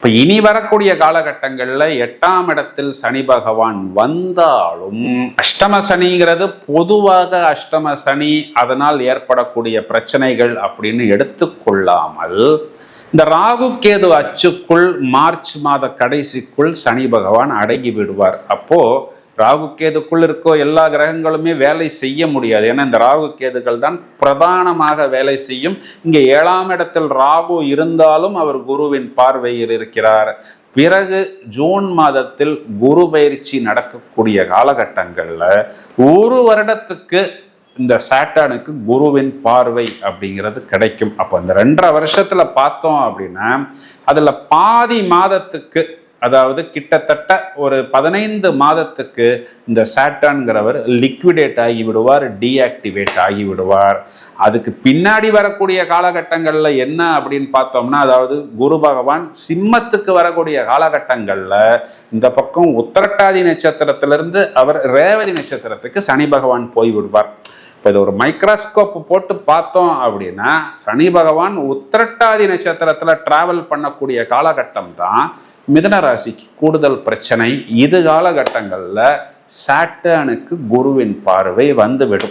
இப்ப இனி வரக்கூடிய காலகட்டங்கள்ல 8ஆம் இடத்தில் சனி பகவான் வந்தாலும், அஷ்டம சனிங்கிறது பொதுவாக அஷ்டம சனி அதனால் ஏற்படக்கூடிய பிரச்சனைகள் அப்படின்னு எடுத்துக்கொள்ளாமல், இந்த ராகு கேது அச்சுக்குள் மார்ச் மாத கடைசிக்குள் சனி பகவான் அடங்கி விடுவார். அப்போ ராகு கேதுக்குள் இருக்கோ எல்லா கிரகங்களுமே வேலை செய்ய முடியாது. ஏன்னா இந்த ராகு கேதுகள் தான் பிரதானமாக வேலை செய்யும். இங்கே 7ஆம் இடத்தில் ராகு இருந்தாலும் அவர் குருவின் பார்வையில் இருக்கிறார். பிறகு ஜூன் மாதத்தில் குரு பயிற்சி நடக்கக்கூடிய காலகட்டங்கள்ல ஒரு வருடத்துக்கு இந்த சாட்டர்னுக்கு குருவின் பார்வை அப்படிங்கிறது கிடைக்கும். அப்போ இந்த 2.5 வருஷத்துல பார்த்தோம் அப்படின்னா அதுல பாதி மாதத்துக்கு, அதாவது கிட்டத்தட்ட ஒரு 15 மாதத்துக்கு இந்த சாட்டர்ன்கிறவர் லிக்விடேட் ஆகி விடுவார், டீஆக்டிவேட் ஆகி விடுவார். அதுக்கு பின்னாடி வரக்கூடிய காலகட்டங்கள்ல என்ன அப்படின்னு பார்த்தோம்னா, அதாவது குரு பகவான் சிம்மத்துக்கு வரக்கூடிய காலகட்டங்கள்ல இந்த பக்கம் உத்திரட்டாதி நட்சத்திரத்திலிருந்து அவர் ரேவதி நட்சத்திரத்துக்கு சனி பகவான் போய் விடுவார். இப்போ இது ஒரு மைக்ரோஸ்கோப் போட்டு பார்த்தோம் அப்படின்னா சனி பகவான் உத்திரட்டாதி நட்சத்திரத்துல டிராவல் பண்ணக்கூடிய காலகட்டம் தான் மிதுன ராசிக்கு கூடுதல் பிரச்சனை. இது காலகட்டங்கள்ல சாட்டர்னுக்கு குருவின் பார்வை வந்துவிடும்.